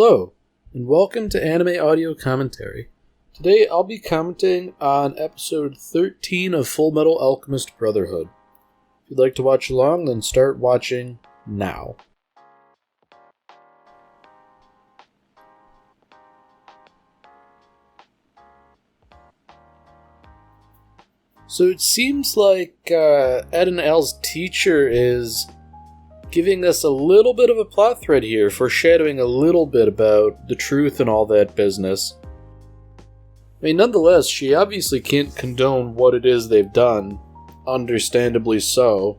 Hello, and welcome to Anime Audio Commentary. Today I'll be commenting on episode 13 of Fullmetal Alchemist Brotherhood. If you'd like to watch along, then start watching now. So it seems like Ed and Al's teacher is giving us a little bit of a plot thread here, foreshadowing a little bit about the truth and all that business. I mean, nonetheless, she obviously can't condone what it is they've done, understandably so.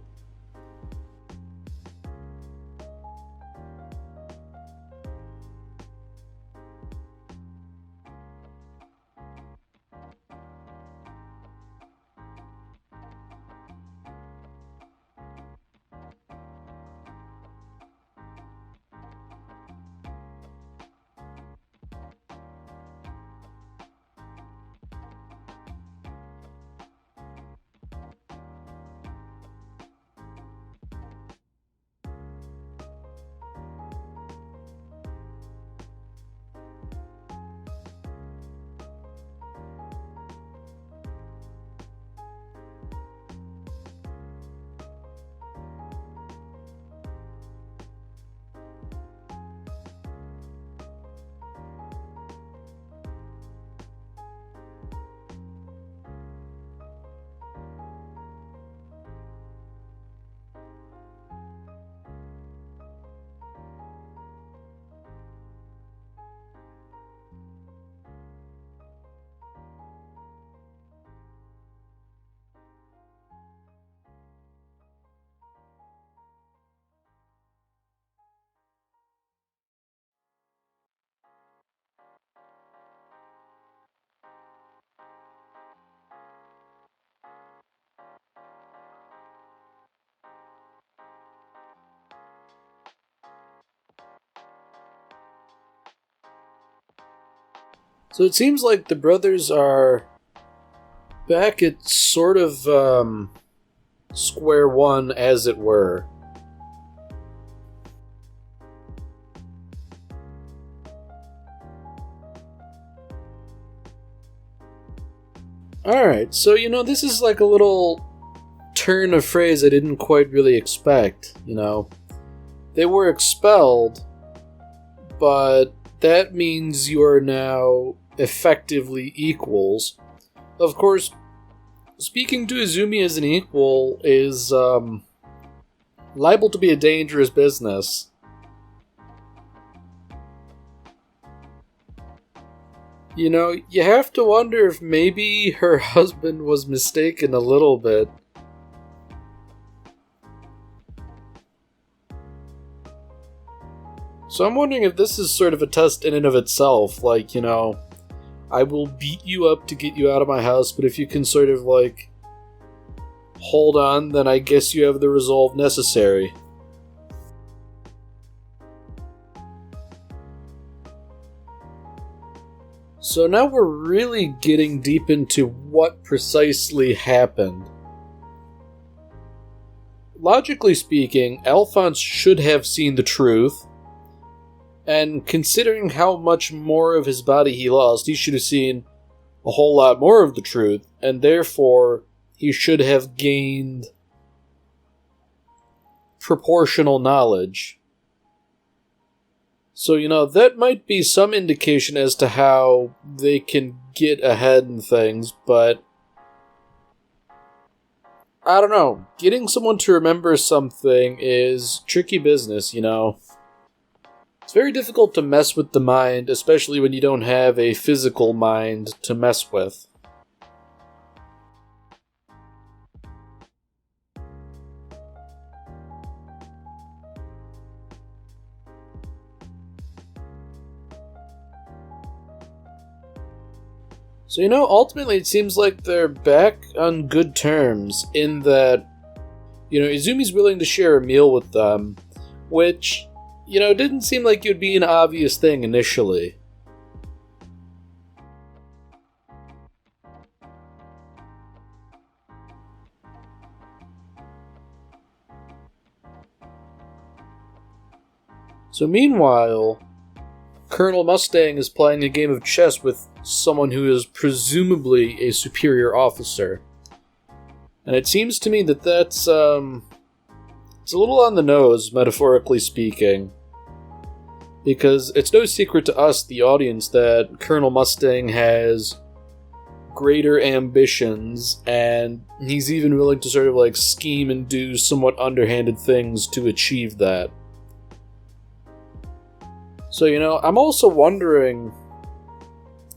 So it seems like the brothers are back at sort of square one, as it were. Alright, so this is like a little turn of phrase I didn't quite really expect, They were expelled, but that means you are now effectively equals. Of course, speaking to Izumi as an equal is liable to be a dangerous business. You have to wonder if maybe her husband was mistaken a little bit. So I'm wondering if this is sort of a test in and of itself, like, I will beat you up to get you out of my house, but if you can sort of, hold on, then I guess you have the resolve necessary. So now we're really getting deep into what precisely happened. Logically speaking, Alphonse should have seen the truth, and considering how much more of his body he lost, he should have seen a whole lot more of the truth, and therefore he should have gained proportional knowledge. So, that might be some indication as to how they can get ahead in things, but I don't know. Getting someone to remember something is tricky business, It's very difficult to mess with the mind, especially when you don't have a physical mind to mess with. So, ultimately it seems like they're back on good terms in that, Izumi's willing to share a meal with them, which didn't seem like it would be an obvious thing initially. So meanwhile, Colonel Mustang is playing a game of chess with someone who is presumably a superior officer. And it seems to me that that's, it's a little on the nose, metaphorically speaking. Because it's no secret to us, the audience, that Colonel Mustang has greater ambitions, and he's even willing to sort of like scheme and do somewhat underhanded things to achieve that. So, I'm also wondering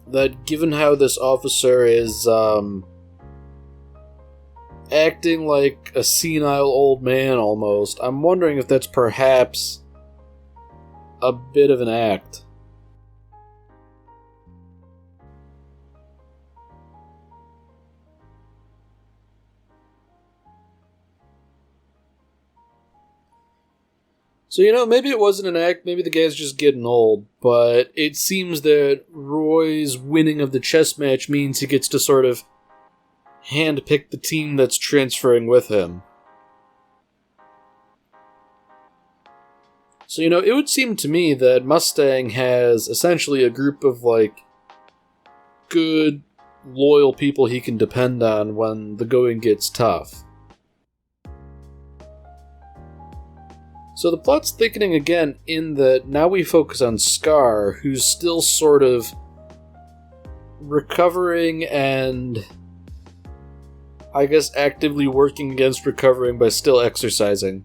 that given how this officer is acting like a senile old man almost, I'm wondering if that's perhaps a bit of an act. So, maybe it wasn't an act, maybe the guy's just getting old, but it seems that Roy's winning of the chess match means he gets to sort of handpick the team that's transferring with him. So, it would seem to me that Mustang has essentially a group of, good, loyal people he can depend on when the going gets tough. So the plot's thickening again in that now we focus on Scar, who's still sort of recovering and, I guess, actively working against recovering by still exercising.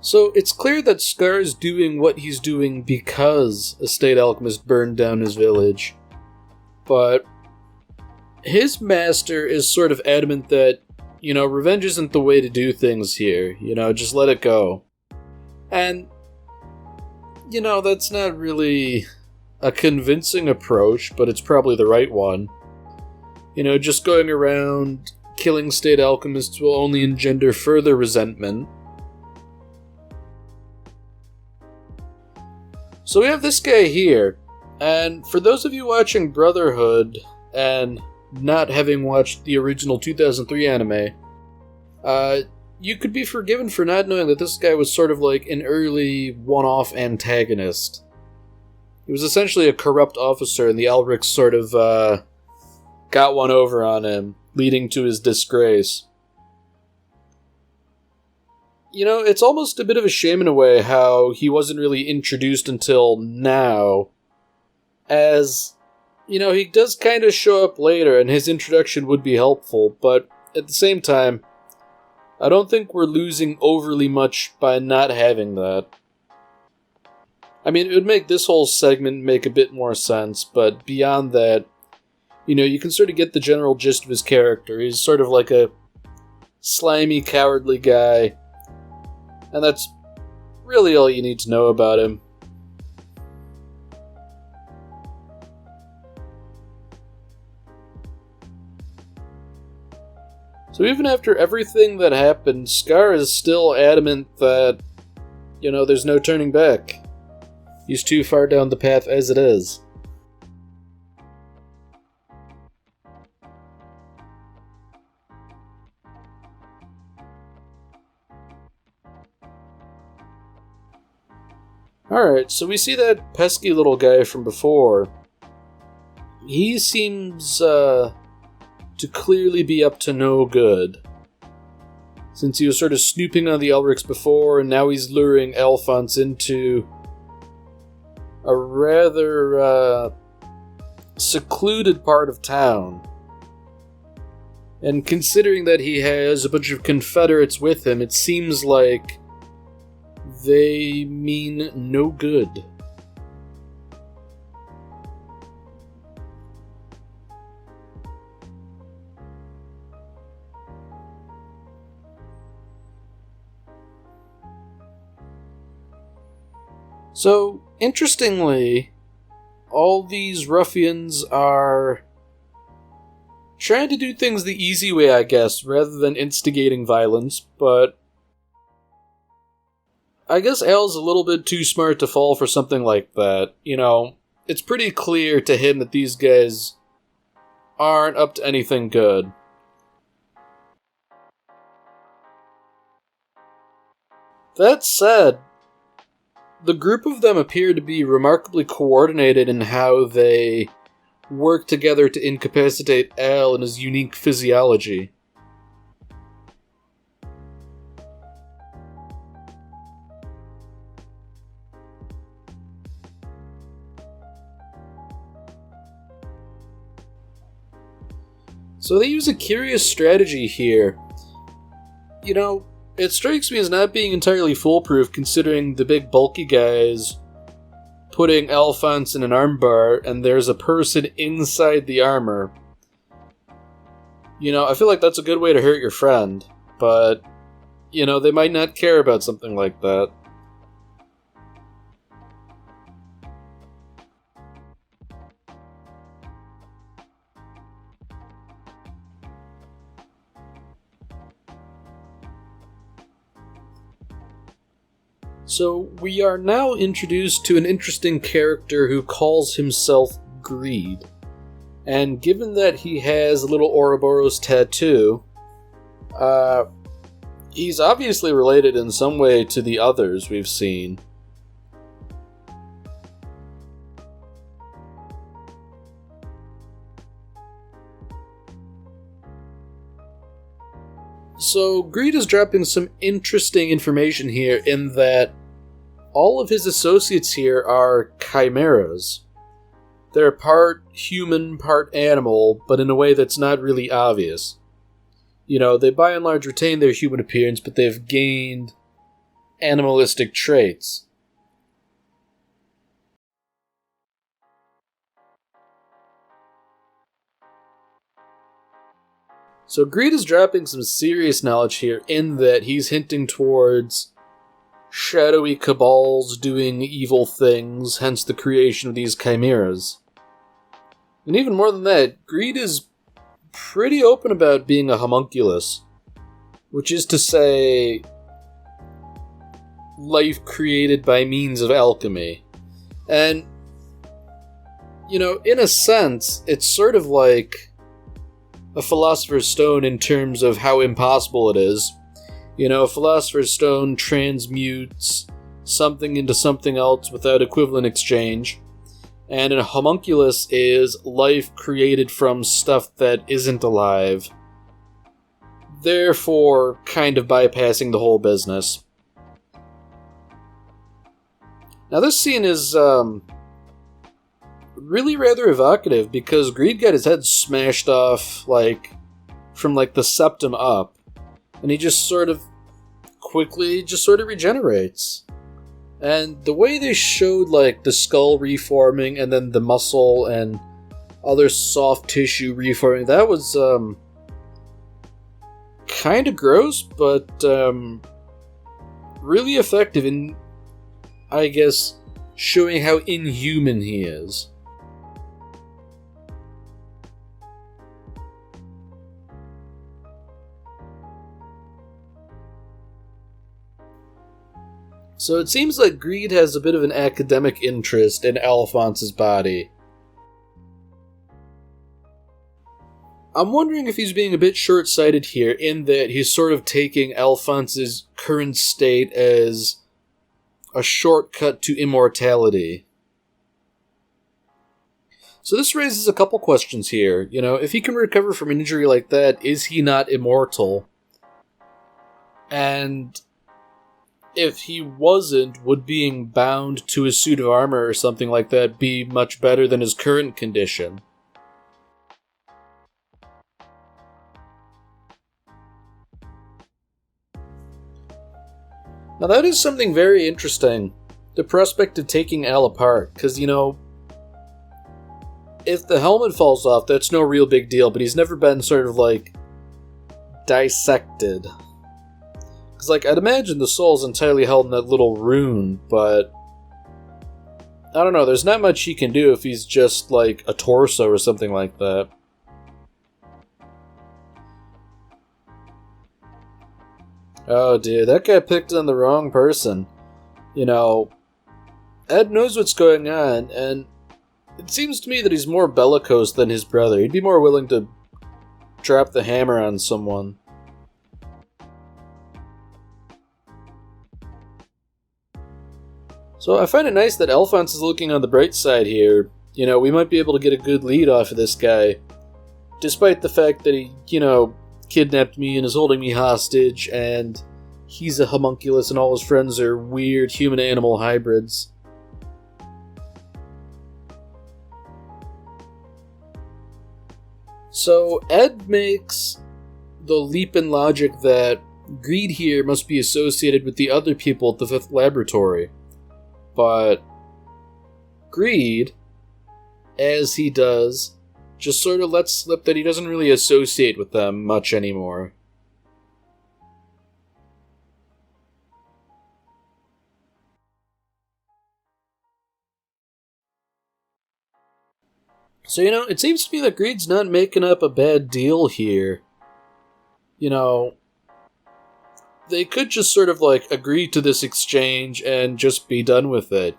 So it's clear that Scar's doing what he's doing because a state alchemist burned down his village. But his master is sort of adamant that, revenge isn't the way to do things here. Just let it go. And, that's not really a convincing approach, but it's probably the right one. Just going around killing state alchemists will only engender further resentment. So we have this guy here, and for those of you watching Brotherhood and not having watched the original 2003 anime, you could be forgiven for not knowing that this guy was sort of like an early one-off antagonist. He was essentially a corrupt officer, and the Elrics sort of got one over on him, leading to his disgrace. It's almost a bit of a shame in a way how he wasn't really introduced until now, as, he does kind of show up later, and his introduction would be helpful, but at the same time, I don't think we're losing overly much by not having that. I mean, it would make this whole segment make a bit more sense, but beyond that, you can sort of get the general gist of his character. He's sort of like a slimy, cowardly guy, and that's really all you need to know about him. So even after everything that happened, Scar is still adamant that, there's no turning back. He's too far down the path as it is. Alright, so we see that pesky little guy from before. He seems to clearly be up to no good. Since he was sort of snooping on the Elrics before, and now he's luring Alphonse into a rather secluded part of town. And considering that he has a bunch of Confederates with him, it seems like they mean no good. So, interestingly, all these ruffians are trying to do things the easy way, I guess, rather than instigating violence, but I guess Al's a little bit too smart to fall for something like that. You know, it's pretty clear to him that these guys aren't up to anything good. That said, the group of them appear to be remarkably coordinated in how they work together to incapacitate Al and his unique physiology. So they use a curious strategy here. You know, it strikes me as not being entirely foolproof considering the big bulky guys putting Alphonse in an armbar and there's a person inside the armor. You know, I feel like that's a good way to hurt your friend, but, you know, they might not care about something like that. So, we are now introduced to an interesting character who calls himself Greed. And given that he has a little Ouroboros tattoo, he's obviously related in some way to the others we've seen. So, Greed is dropping some interesting information here in that all of his associates here are chimeras. They're part human, part animal, but in a way that's not really obvious. You know, they by and large retain their human appearance, but they've gained animalistic traits. So Greed is dropping some serious knowledge here in that he's hinting towards shadowy cabals doing evil things, hence the creation of these chimeras. And even more than that, Greed is pretty open about being a homunculus, which is to say, life created by means of alchemy. And, you know, in a sense, it's sort of like a Philosopher's Stone in terms of how impossible it is. You know, a Philosopher's Stone transmutes something into something else without equivalent exchange, and a homunculus is life created from stuff that isn't alive, therefore kind of bypassing the whole business. Now this scene is really rather evocative because Greed got his head smashed off, like, from, like, the septum up. And he just sort of quickly just sort of regenerates. And the way they showed, like, the skull reforming and then the muscle and other soft tissue reforming, that was, kind of gross, but, really effective in, I guess, showing how inhuman he is. So it seems like Greed has a bit of an academic interest in Alphonse's body. I'm wondering if he's being a bit short-sighted here in that he's sort of taking Alphonse's current state as a shortcut to immortality. So this raises a couple questions here. You know, if he can recover from an injury like that, is he not immortal? And if he wasn't, would being bound to a suit of armor or something like that be much better than his current condition? Now that is something very interesting. The prospect of taking Al apart, because, you know, if the helmet falls off, that's no real big deal, but he's never been sort of, like, dissected. Because, like, I'd imagine the soul's entirely held in that little rune, but I don't know, there's not much he can do if he's just, like, a torso or something like that. Oh, dude, that guy picked on the wrong person. You know, Ed knows what's going on, and it seems to me that he's more bellicose than his brother. He'd be more willing to drop the hammer on someone. So I find it nice that Alphonse is looking on the bright side here. You know, we might be able to get a good lead off of this guy. Despite the fact that he, kidnapped me and is holding me hostage, and he's a homunculus and all his friends are weird human-animal hybrids. So Ed makes the leap in logic that Greed here must be associated with the other people at the Fifth Laboratory. But Greed, as he does, just sort of lets slip that he doesn't really associate with them much anymore. So, it seems to me that Greed's not making up a bad deal here. They could just sort of, agree to this exchange and just be done with it,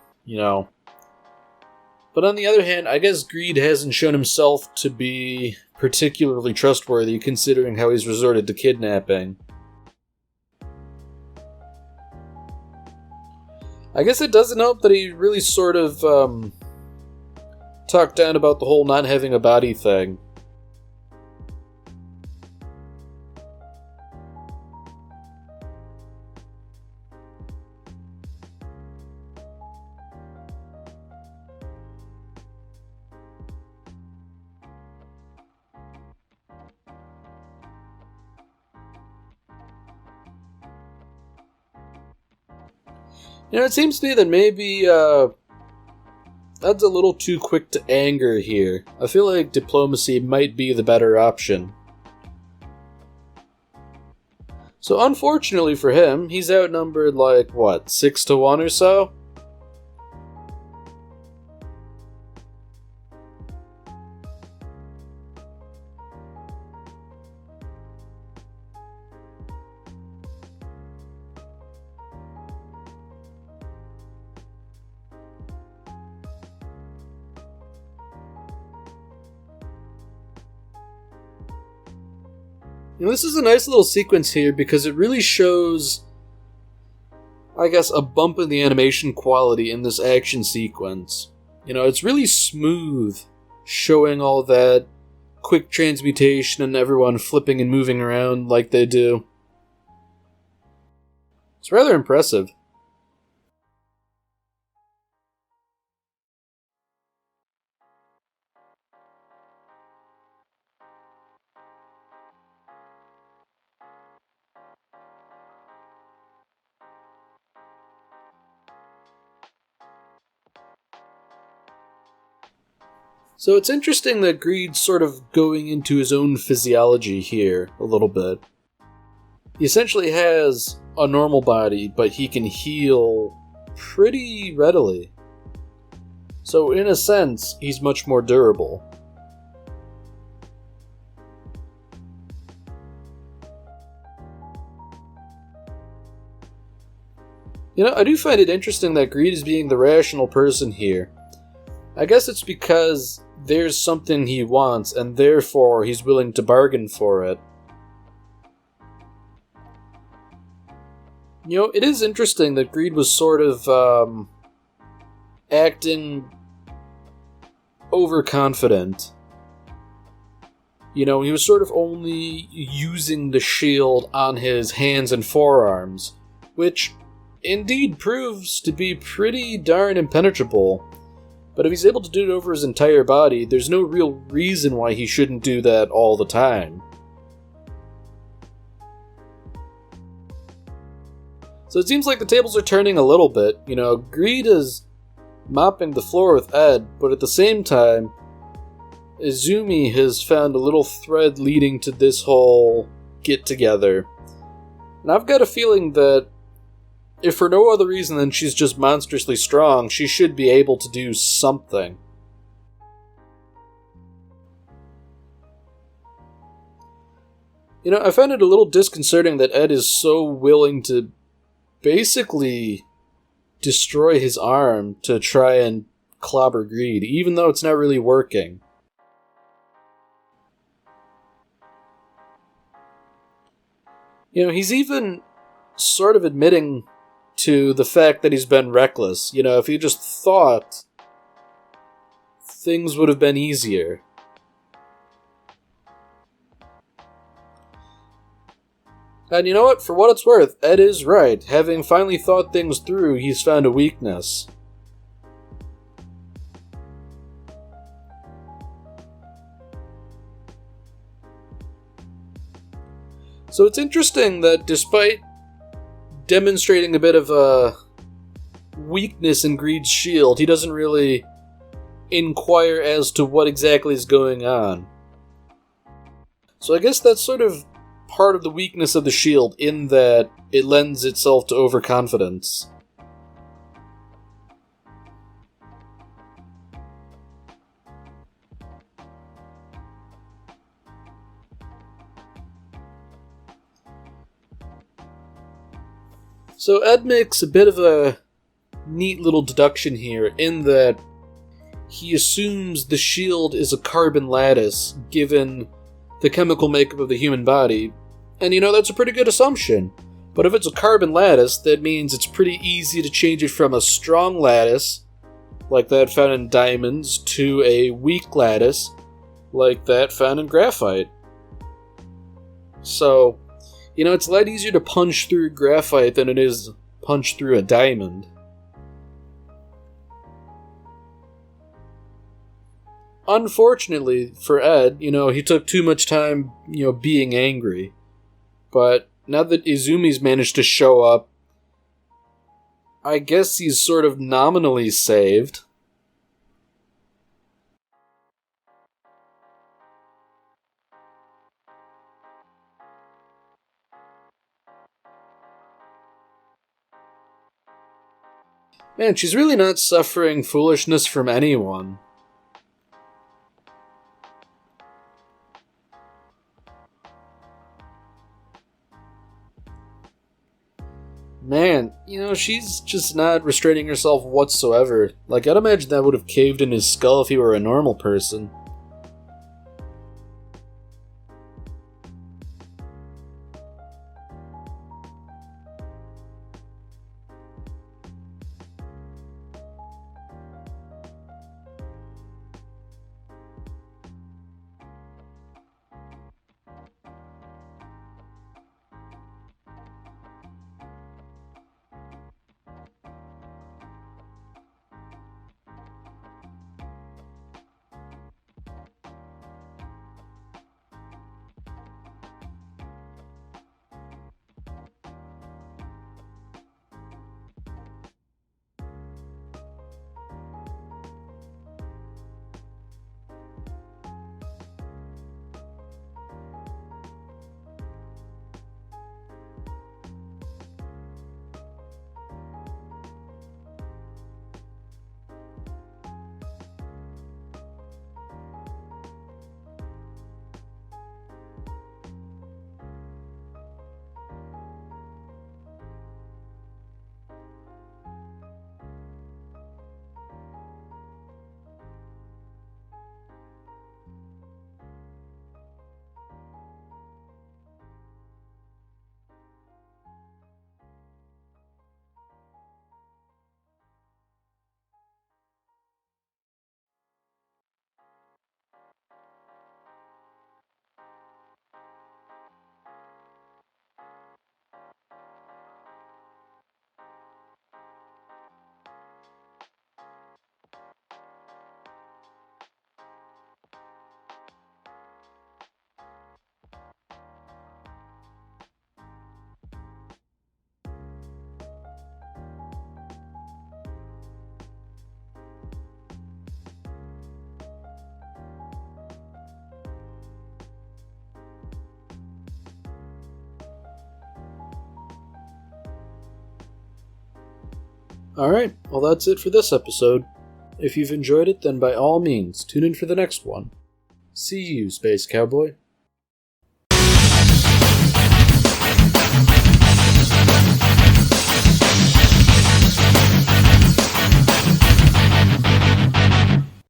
But on the other hand, I guess Greed hasn't shown himself to be particularly trustworthy, considering how he's resorted to kidnapping. I guess it doesn't help that he really sort of, talked down about the whole not having a body thing. It seems to me that maybe, that's a little too quick to anger here. I feel like diplomacy might be the better option. So unfortunately for him, he's outnumbered 6-1 or so? This is a nice little sequence here because it really shows, I guess, a bump in the animation quality in this action sequence. It's really smooth, showing all that quick transmutation and everyone flipping and moving around like they do. It's rather impressive. So it's interesting that Greed's sort of going into his own physiology here a little bit. He essentially has a normal body, but he can heal pretty readily. So in a sense, he's much more durable. I do find it interesting that Greed is being the rational person here. I guess it's because there's something he wants, and therefore he's willing to bargain for it. It is interesting that Greed was sort of, acting overconfident. He was sort of only using the shield on his hands and forearms, which indeed proves to be pretty darn impenetrable. But if he's able to do it over his entire body, there's no real reason why he shouldn't do that all the time. So it seems like the tables are turning a little bit. Greed is mopping the floor with Ed, but at the same time, Izumi has found a little thread leading to this whole get-together. And I've got a feeling that if for no other reason than she's just monstrously strong, she should be able to do something. I find it a little disconcerting that Ed is so willing to basically destroy his arm to try and clobber Greed, even though it's not really working. You know, he's even sort of admitting to the fact that he's been reckless. You know, if he just thought, things would have been easier. And you know what? For what it's worth, Ed is right. Having finally thought things through, he's found a weakness. So it's interesting that despite demonstrating a bit of a weakness in Greed's shield, he doesn't really inquire as to what exactly is going on. So I guess that's sort of part of the weakness of the shield, in that it lends itself to overconfidence. So Ed makes a bit of a neat little deduction here, in that he assumes the shield is a carbon lattice, given the chemical makeup of the human body. And you know, that's a pretty good assumption. But if it's a carbon lattice, that means it's pretty easy to change it from a strong lattice, like that found in diamonds, to a weak lattice, like that found in graphite. So, you know, it's a lot easier to punch through graphite than it is punch through a diamond. Unfortunately for Ed, you know, he took too much time, you know, being angry. But now that Izumi's managed to show up, I guess he's sort of nominally saved. Man, she's really not suffering foolishness from anyone. Man, you know, she's just not restraining herself whatsoever. Like, I'd imagine that would have caved in his skull if he were a normal person. Alright, well that's it for this episode. If you've enjoyed it, then by all means, tune in for the next one. See you, Space Cowboy.